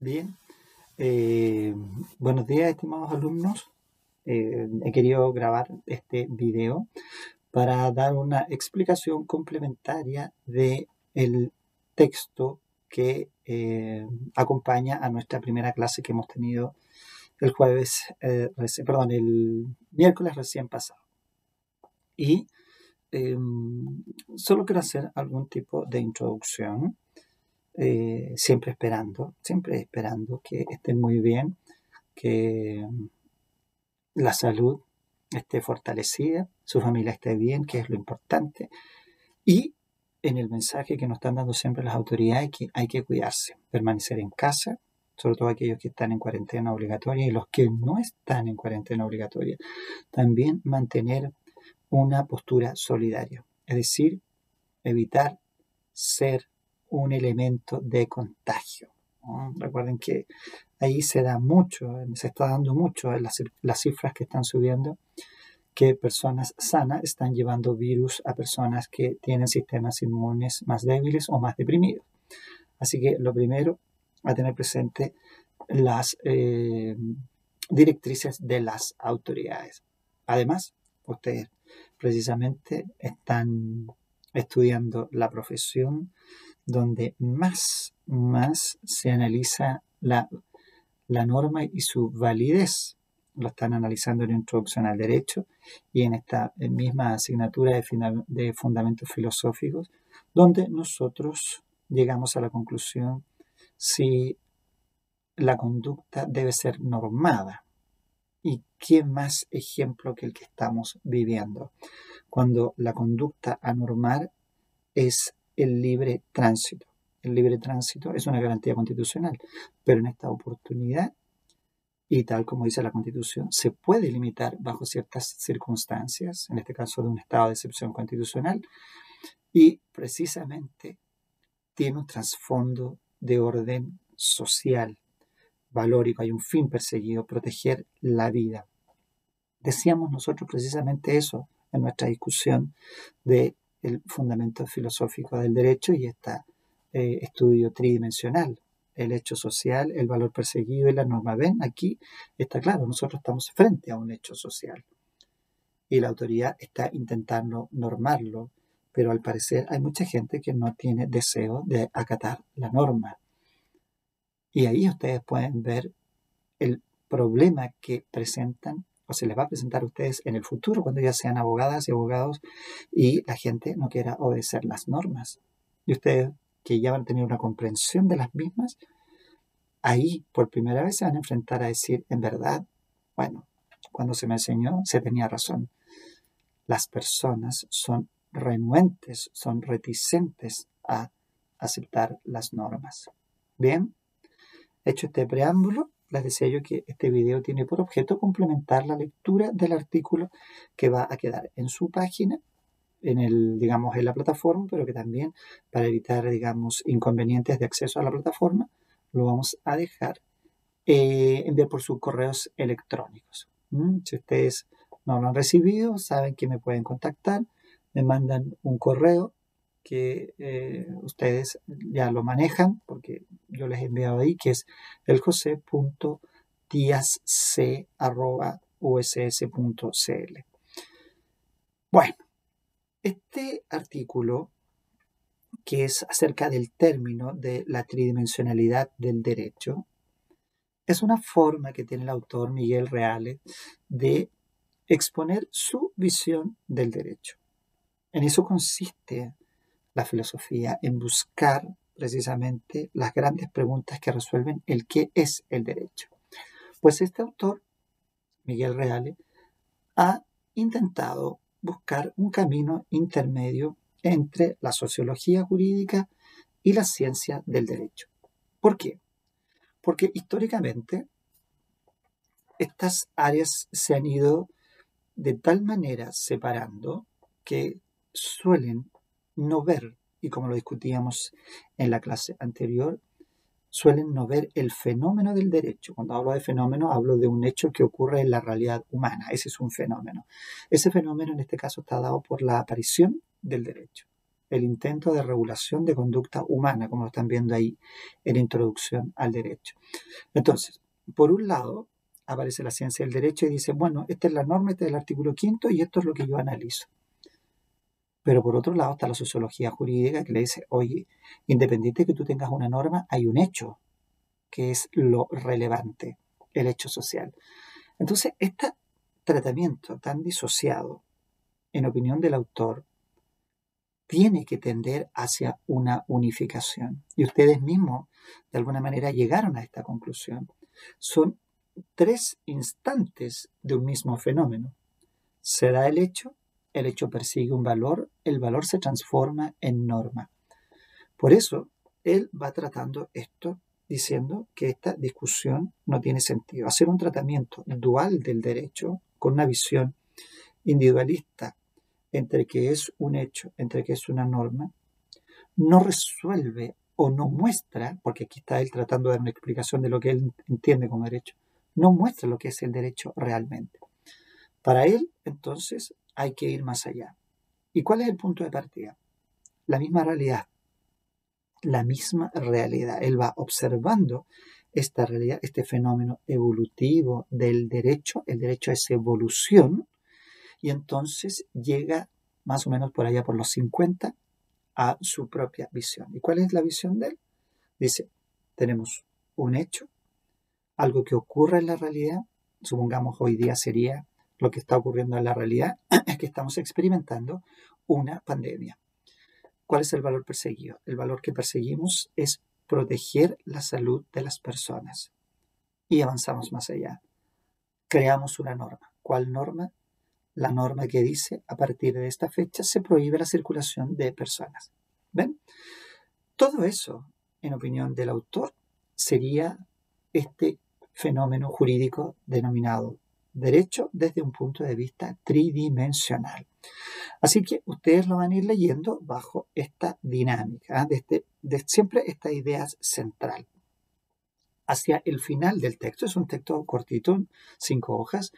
Bien, buenos días, estimados alumnos. He querido grabar este video para dar una explicación complementaria de el texto que acompaña a nuestra primera clase que hemos tenido el el miércoles recién pasado. Y solo quiero hacer algún tipo de introducción. Siempre esperando que estén muy bien, que la salud esté fortalecida, su familia esté bien, que es lo importante. Y en el mensaje que nos están dando siempre las autoridades, que hay que cuidarse, permanecer en casa, sobre todo aquellos que están en cuarentena obligatoria y los que no están en cuarentena obligatoria. También mantener una postura solidaria, es decir, evitar ser un elemento de contagio, ¿no? Recuerden que ahí se está dando mucho en las cifras que están subiendo, que personas sanas están llevando virus a personas que tienen sistemas inmunes más débiles o más deprimidos. Así que lo primero, a tener presente las directrices de las autoridades. Además, ustedes precisamente están estudiando la profesión donde más se analiza la norma y su validez. Lo están analizando en Introducción al Derecho y en esta misma asignatura de Fundamentos Filosóficos, donde nosotros llegamos a la conclusión si la conducta debe ser normada. ¿Y qué más ejemplo que el que estamos viviendo? Cuando la conducta a normar es el libre tránsito. El libre tránsito es una garantía constitucional, pero en esta oportunidad, y tal como dice la Constitución, se puede limitar bajo ciertas circunstancias, en este caso de un estado de excepción constitucional, y precisamente tiene un trasfondo de orden social, valórico, hay un fin perseguido, proteger la vida. Decíamos nosotros precisamente eso en nuestra discusión del fundamento filosófico del derecho y este estudio tridimensional, el hecho social, el valor perseguido y la norma. Ven, aquí está claro, nosotros estamos frente a un hecho social y la autoridad está intentando normarlo, pero al parecer hay mucha gente que no tiene deseo de acatar la norma. Y ahí ustedes pueden ver el problema que presentan o se les va a presentar a ustedes en el futuro cuando ya sean abogadas y abogados y la gente no quiera obedecer las normas. Y ustedes que ya van a tener una comprensión de las mismas, ahí por primera vez se van a enfrentar a decir, en verdad, bueno, cuando se me enseñó se tenía razón. Las personas son renuentes, son reticentes a aceptar las normas. Bien, hecho este preámbulo, les decía yo que este video tiene por objeto complementar la lectura del artículo que va a quedar en su página, en la plataforma, pero que también para evitar, inconvenientes de acceso a la plataforma, lo vamos a dejar enviar por sus correos electrónicos. Si ustedes no lo han recibido, saben que me pueden contactar, me mandan un correo que ustedes ya lo manejan, porque yo les he enviado ahí, que es eljose.diasc@uss.cl. Bueno, este artículo, que es acerca del término de la tridimensionalidad del derecho, es una forma que tiene el autor Miguel Reale de exponer su visión del derecho. En eso consiste la filosofía, en buscar precisamente las grandes preguntas que resuelven el qué es el derecho. Pues este autor, Miguel Reale, ha intentado buscar un camino intermedio entre la sociología jurídica y la ciencia del derecho. ¿Por qué? Porque históricamente estas áreas se han ido de tal manera separando que suelen no ver, y como lo discutíamos en la clase anterior, suelen no ver el fenómeno del derecho. Cuando hablo de fenómeno, hablo de un hecho que ocurre en la realidad humana. Ese es un fenómeno. Ese fenómeno en este caso está dado por la aparición del derecho. el intento de regulación de conducta humana, como lo están viendo ahí en Introducción al Derecho. Entonces, por un lado, aparece la ciencia del derecho y dice, bueno, esta es la norma, este es el artículo 5 y esto es lo que yo analizo. Pero por otro lado está la sociología jurídica que le dice, oye, independiente de que tú tengas una norma, hay un hecho que es lo relevante, el hecho social. Entonces, este tratamiento tan disociado, en opinión del autor, tiene que tender hacia una unificación. Y ustedes mismos, de alguna manera, llegaron a esta conclusión. Son tres instantes de un mismo fenómeno. Se da el hecho persigue un valor, el valor se transforma en norma. Por eso, él va tratando esto diciendo que esta discusión no tiene sentido. Hacer un tratamiento dual del derecho con una visión individualista entre que es un hecho, entre que es una norma, no resuelve o no muestra, porque aquí está él tratando de dar una explicación de lo que él entiende como derecho, no muestra lo que es el derecho realmente. Para él, entonces, hay que ir más allá. ¿Y cuál es el punto de partida? La misma realidad. La misma realidad. Él va observando esta realidad, este fenómeno evolutivo del derecho. El derecho es evolución. Y entonces llega más o menos por allá por los 50 a su propia visión. ¿Y cuál es la visión de él? Dice, tenemos un hecho, algo que ocurre en la realidad, supongamos hoy día sería lo que está ocurriendo en la realidad, es que estamos experimentando una pandemia. ¿Cuál es el valor perseguido? El valor que perseguimos es proteger la salud de las personas. Y avanzamos más allá. Creamos una norma. ¿Cuál norma? La norma que dice, a partir de esta fecha se prohíbe la circulación de personas. ¿Ven? Todo eso, en opinión del autor, sería este fenómeno jurídico denominado derecho desde un punto de vista tridimensional. Así que ustedes lo van a ir leyendo bajo esta dinámica, de siempre esta idea central. Hacia el final del texto, es un texto cortito, 5 hojas,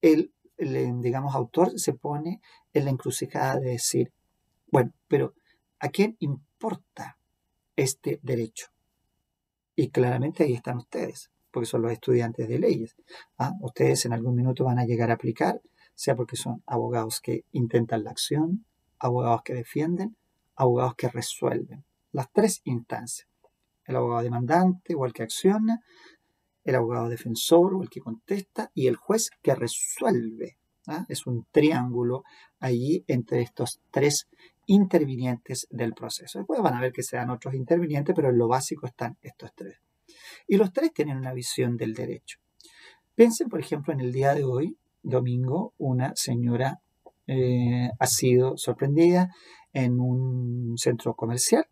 el digamos, autor se pone en la encrucijada de decir, bueno, pero ¿a quién importa este derecho? Y claramente ahí están ustedes, porque son los estudiantes de leyes. Ustedes en algún minuto van a llegar a aplicar, sea porque son abogados que intentan la acción, abogados que defienden, abogados que resuelven. Las tres instancias. El abogado demandante o el que acciona, el abogado defensor o el que contesta y el juez que resuelve. Es un triángulo allí entre estos tres intervinientes del proceso. Después van a ver que sean otros intervinientes, pero en lo básico están estos tres. Y los tres tienen una visión del derecho. Piensen, por ejemplo, en el día de hoy, domingo, una señora ha sido sorprendida en un centro comercial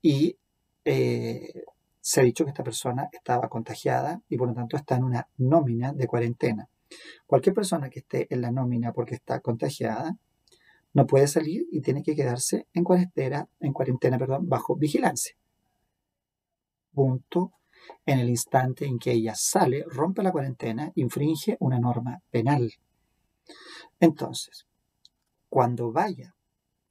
y se ha dicho que esta persona estaba contagiada y por lo tanto está en una nómina de cuarentena. Cualquier persona que esté en la nómina porque está contagiada no puede salir y tiene que quedarse en cuarentena, bajo vigilancia. Punto. En el instante en que ella sale, rompe la cuarentena, infringe una norma penal. Entonces, cuando vaya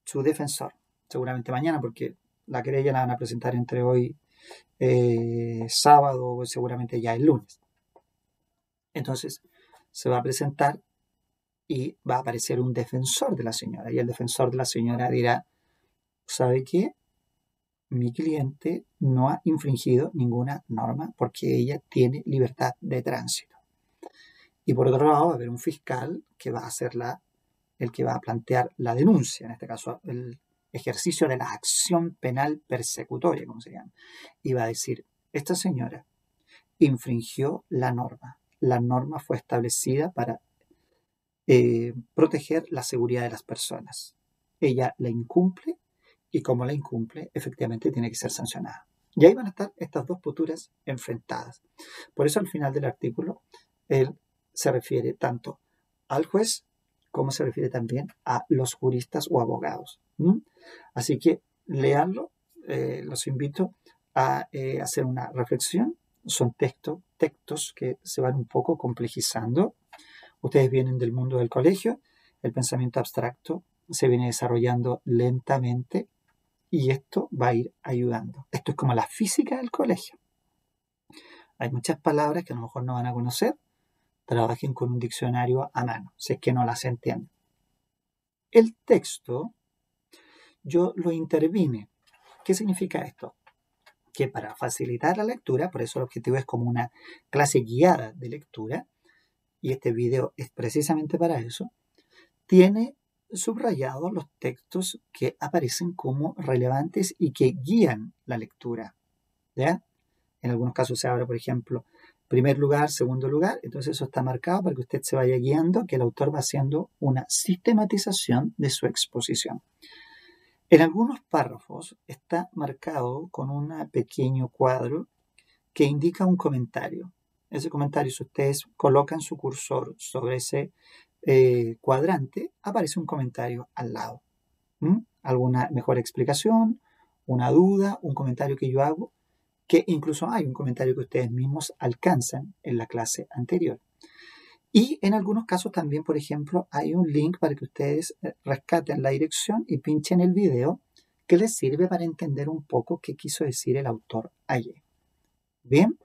su defensor, seguramente mañana, porque la querella la van a presentar entre hoy sábado o seguramente ya el lunes. Entonces, se va a presentar y va a aparecer un defensor de la señora. Y el defensor de la señora dirá, ¿sabe qué? Mi cliente no ha infringido ninguna norma porque ella tiene libertad de tránsito. Y por otro lado va a haber un fiscal que va a ser el que va a plantear la denuncia, en este caso el ejercicio de la acción penal persecutoria, como se llama. Y va a decir, esta señora infringió la norma. La norma fue establecida para proteger la seguridad de las personas. Ella la incumple y como la incumple, efectivamente tiene que ser sancionada. Y ahí van a estar estas dos posturas enfrentadas. Por eso al final del artículo, él se refiere tanto al juez como se refiere también a los juristas o abogados. Así que leanlo, los invito a hacer una reflexión. Son textos que se van un poco complejizando. Ustedes vienen del mundo del colegio, el pensamiento abstracto se viene desarrollando lentamente y esto va a ir ayudando. Esto es como la física del colegio. Hay muchas palabras que a lo mejor no van a conocer. Trabajen con un diccionario a mano, si es que no las entienden. El texto, yo lo intervine. ¿Qué significa esto? Que para facilitar la lectura, por eso el objetivo es como una clase guiada de lectura, y este video es precisamente para eso, tiene subrayados los textos que aparecen como relevantes y que guían la lectura. ¿Ya? En algunos casos se habla, por ejemplo, primer lugar, segundo lugar, entonces eso está marcado para que usted se vaya guiando, que el autor va haciendo una sistematización de su exposición. En algunos párrafos está marcado con un pequeño cuadro que indica un comentario. Ese comentario, si ustedes colocan su cursor sobre ese cuadrante, aparece un comentario al lado. Alguna mejor explicación, una duda, un comentario que yo hago, que incluso hay un comentario que ustedes mismos alcanzan en la clase anterior. Y en algunos casos también, por ejemplo, hay un link para que ustedes rescaten la dirección y pinchen el video que les sirve para entender un poco qué quiso decir el autor allí. Bien,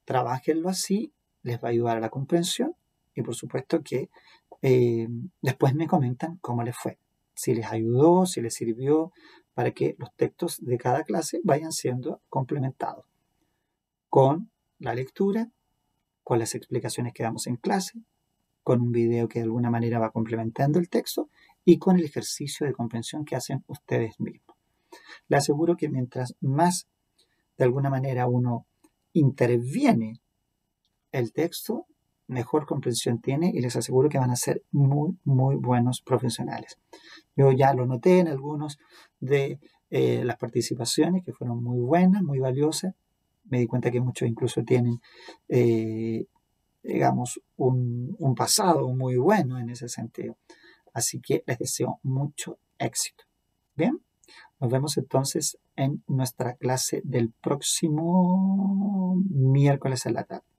trabájenlo así, les va a ayudar a la comprensión y por supuesto que después me comentan cómo les fue, si les ayudó, si les sirvió, para que los textos de cada clase vayan siendo complementados con la lectura, con las explicaciones que damos en clase, con un video que de alguna manera va complementando el texto y con el ejercicio de comprensión que hacen ustedes mismos. Les aseguro que mientras más de alguna manera uno interviene el texto, mejor comprensión tiene y les aseguro que van a ser muy, muy buenos profesionales. Yo ya lo noté en algunos de las participaciones que fueron muy buenas, muy valiosas. Me di cuenta que muchos incluso tienen, digamos, un pasado muy bueno en ese sentido. Así que les deseo mucho éxito. Bien, nos vemos entonces en nuestra clase del próximo miércoles en la tarde.